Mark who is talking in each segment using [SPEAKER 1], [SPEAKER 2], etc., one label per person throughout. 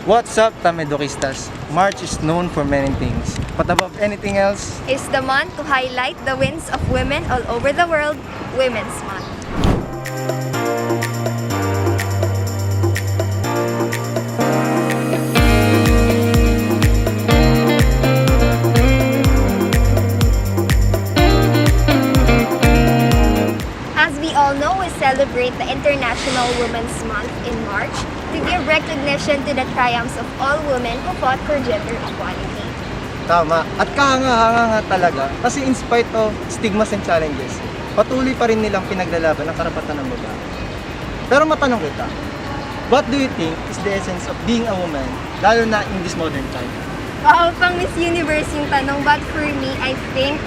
[SPEAKER 1] What's up, Tamedokistas? March is known for many things, but above anything else,
[SPEAKER 2] Is the month to highlight the wins of women all over the world, Women's Month. As we all know, we celebrate the International Women's Month in March to give recognition to the triumphs of all women who fought for gender equality.
[SPEAKER 1] tama. At kahanga-hanga nga talaga kasi in spite of stigmas and challenges, patuloy pa rin nilang pinaglalaban ang karapatan ng babae. Pero matanong kita, what do you think is the essence of being a woman, lalo na in this modern time?
[SPEAKER 2] Wow, pang Miss Universe yung tanong, but for me, I think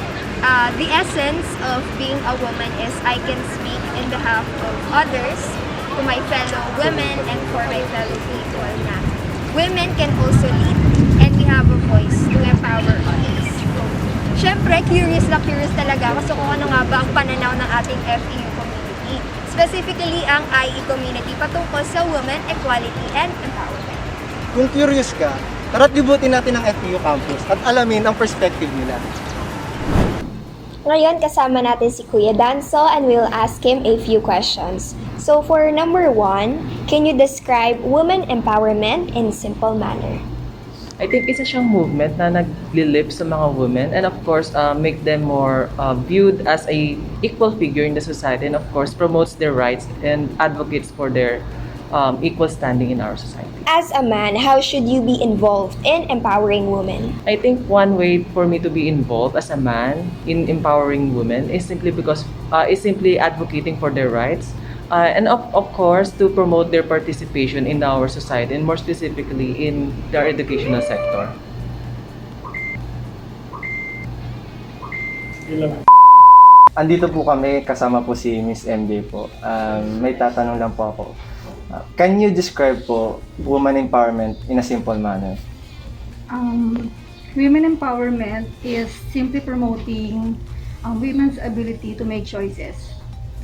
[SPEAKER 2] the essence of being a woman is I can speak in behalf of others, to my fellow women, and for my fellow people na women can also lead and we have a voice to empower others. Siyempre, curious na curious talaga kasi kung ano nga ba ang pananaw ng ating FEU community. Specifically, ang IE community patungkol sa women, equality, and empowerment.
[SPEAKER 1] Kung curious ka, tara't libutin natin ang FEU campus at alamin ang perspective nila.
[SPEAKER 2] Ngayon, kasama natin si Kuya Danso and we'll ask him a few questions. So for number 1, can you describe women empowerment in simple manner?
[SPEAKER 3] I think isa siyang movement na naglilip sa mga women and of course make them more viewed as a equal figure in the society and of course promotes their rights and advocates for their equal standing in our society.
[SPEAKER 2] As a man, how should you be involved in empowering women?
[SPEAKER 3] I think one way for me to be involved as a man in empowering women is simply advocating for their rights and of course to promote their participation in our society and more specifically in their educational sector.
[SPEAKER 1] Andito po kami, kasama po si Miss MJ po. May tatanong lang po ako. Can you describe po woman empowerment in a simple manner?
[SPEAKER 4] Women empowerment is simply promoting women's ability to make choices,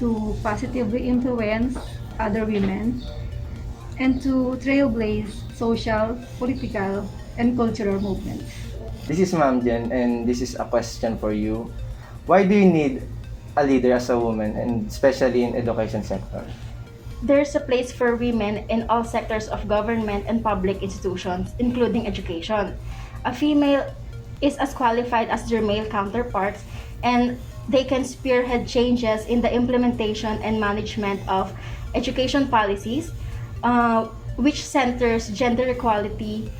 [SPEAKER 4] to positively influence other women, and to trailblaze social, political, and cultural movements.
[SPEAKER 1] This is Ma'am Jen and this is a question for you. Why do you need a leader as a woman and especially in education sector?
[SPEAKER 5] There's a place for women in all sectors of government and public institutions, including education. A female is as qualified as their male counterparts, and they can spearhead changes in the implementation and management of education policies, which centers gender equality,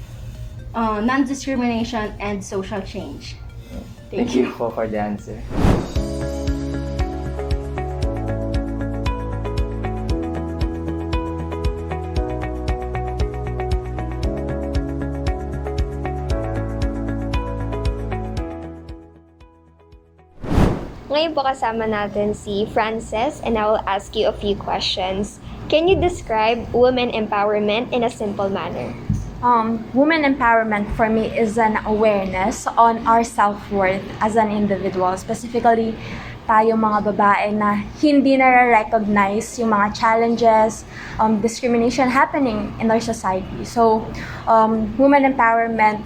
[SPEAKER 5] non-discrimination, and social change.
[SPEAKER 1] Thank you for the answer.
[SPEAKER 2] Ngayon po kasama natin si Frances and I will ask you a few questions. Can you describe women empowerment in a simple manner?
[SPEAKER 6] Women empowerment for me is an awareness on our self-worth as an individual. Specifically, tayo mga babae na hindi nare-recognize yung mga challenges, discrimination happening in our society. So, women empowerment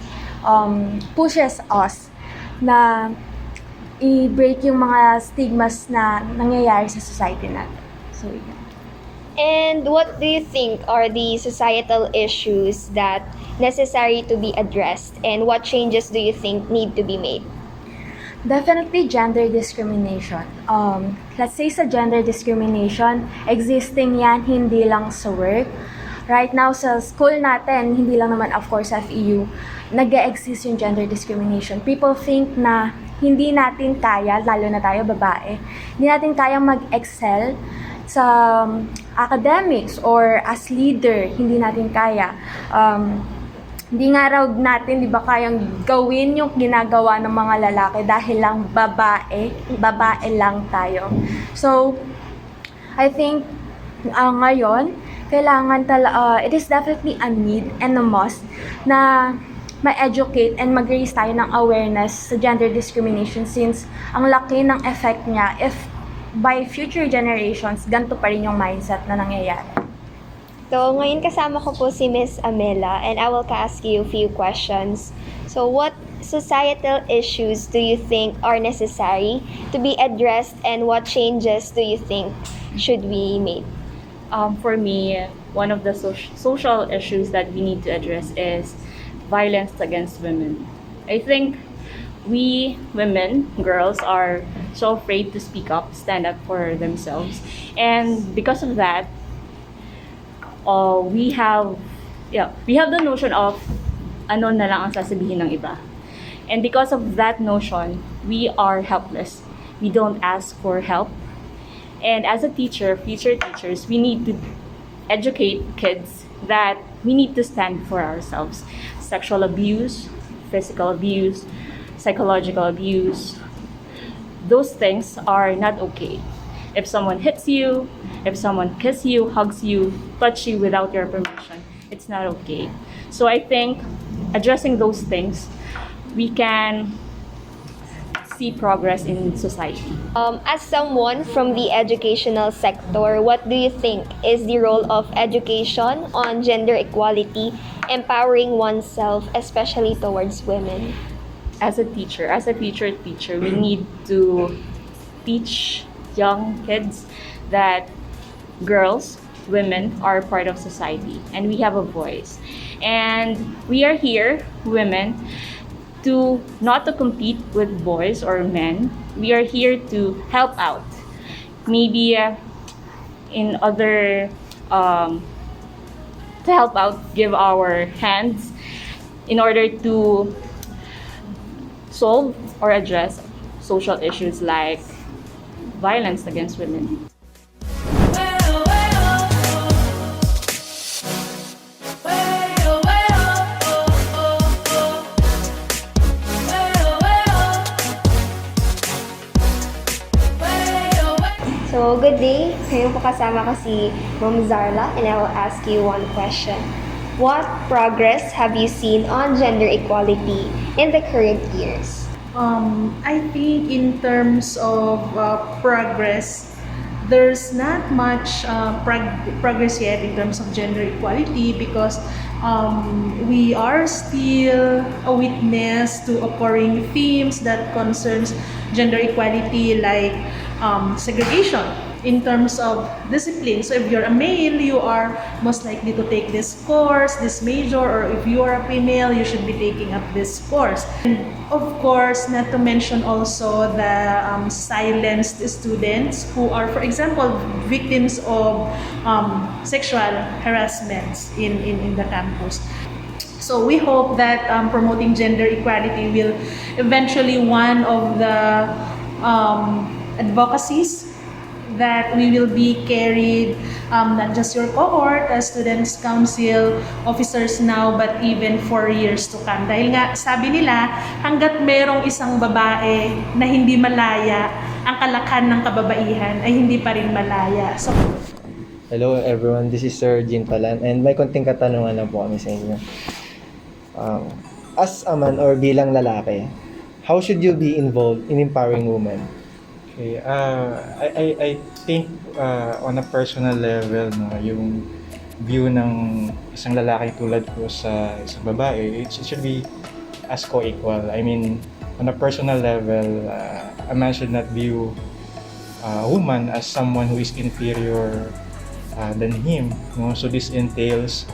[SPEAKER 6] pushes us na i-break yung mga stigmas na nangyayari sa society natin. So, yeah.
[SPEAKER 2] And what do you think are the societal issues that necessary to be addressed and what changes do you think need to be made?
[SPEAKER 6] Definitely gender discrimination. Let's say sa gender discrimination, existing yan hindi lang sa work. Right now sa school natin, hindi lang naman of course FEU, nag-e-exist yung gender discrimination. People think na hindi natin kaya, lalo na tayo babae, hindi natin kayang mag-excel sa academics or as leader, hindi natin kaya. Hindi nga raw natin, di ba, kayang gawin yung ginagawa ng mga lalaki dahil lang babae lang tayo. So, I think ngayon, kailangan it is definitely a need and a must na ma-educate and mag-raise tayo ng awareness sa gender discrimination since ang laki ng effect niya if by future generations, ganito pa rin yung mindset na nangyayari.
[SPEAKER 2] So, ngayon kasama ko po si Miss Amela and I will ask you a few questions. So, what societal issues do you think are necessary to be addressed and what changes do you think should be made?
[SPEAKER 7] For me, one of the social issues that we need to address is violence against women. I think we women, girls, are so afraid to speak up, stand up for themselves, and because of that, we have the notion of ano na lang ang sasabihin ng iba. And because of that notion, we are helpless. We don't ask for help. And as a teacher, future teachers, we need to educate kids that we need to stand for ourselves. Sexual abuse, physical abuse, psychological abuse, those things are not okay. If someone hits you, if someone kisses you, hugs you, touch you without your permission, it's not okay. So I think addressing those things, we can see progress in society.
[SPEAKER 2] As someone from the educational sector, what do you think is the role of education on gender equality, empowering oneself, especially towards women?
[SPEAKER 7] As a teacher, as a future teacher, we need to teach young kids that girls, women are part of society and we have a voice. And we are here, women, to not to compete with boys or men. We are here to help out. Maybe in other to help out, give our hands in order to solve or address social issues like violence against women.
[SPEAKER 2] So, good day. Ngayon po kasama ko si Ma'am Zarla and I will ask you one question. What progress have you seen on gender equality in the current years?
[SPEAKER 8] I think in terms of progress, there's not much progress yet in terms of gender equality because we are still a witness to occurring themes that concerns gender equality like segregation in terms of discipline. So if you're a male, you are most likely to take this course, this major, or if you are a female, you should be taking up this course. And of course, not to mention also the silenced students who are, for example, victims of sexual harassments in the campus. So we hope that promoting gender equality will eventually one of the advocacies that we will be carried, not just your cohort as students council officers now, but even for years to come. Dahil nga, sabi nila, hanggat merong isang babae na hindi malaya, ang kalakhan ng kababaihan ay hindi pa rin malaya. So,
[SPEAKER 1] Hello everyone, this is Sir Jin Palan and may konting katanungan lang po kami sa inyo. As a man or bilang lalaki, how should you be involved in empowering women?
[SPEAKER 9] Okay, I think on a personal level, no, yung view ng isang lalaki tulad ko sa isang babae, it should be as co-equal. I mean, on a personal level, a man should not view a woman as someone who is inferior than him. No? So this entails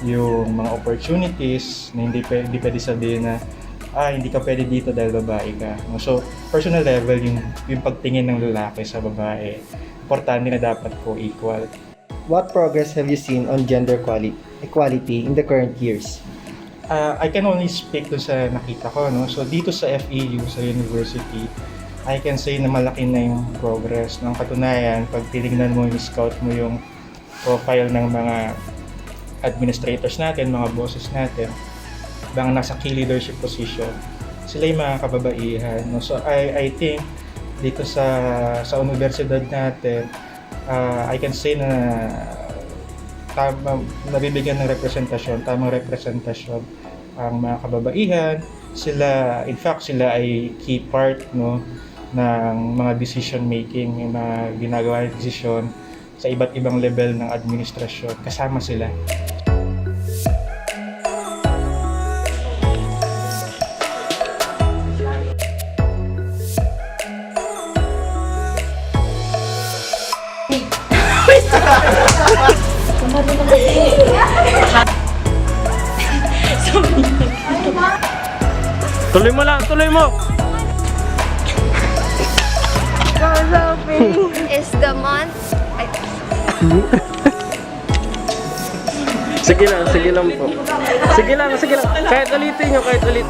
[SPEAKER 9] yung mga opportunities na hindi pwede sabihin na hindi ka pwede dito dahil babae ka. So, personal level, yung pagtingin ng lalaki sa babae, importante na dapat co-equal.
[SPEAKER 1] What progress have you seen on gender equality in the current years?
[SPEAKER 9] I can only speak dun sa nakita ko. No? So, dito sa FEU, sa university, I can say na malaki na yung progress. Ng katunayan, pag tinignan mo, scout mo yung profile ng mga administrators natin, mga bosses natin, bang nasa key leadership position, sila yung mga kababaihan. No? So I think dito sa universidad natin, I can say na nabibigyan ng tamang representasyon ang mga kababaihan. Sila, in fact, sila ay key part, no, ng mga decision making, yung mga ginagawa ng decision sa iba't ibang level ng administrasyon, kasama sila.
[SPEAKER 10] Tuloy mo lang, tuloy mo!
[SPEAKER 2] Is the month.
[SPEAKER 10] Sige lang po. Sige lang. Kahit ulitin nyo, kahit ulit.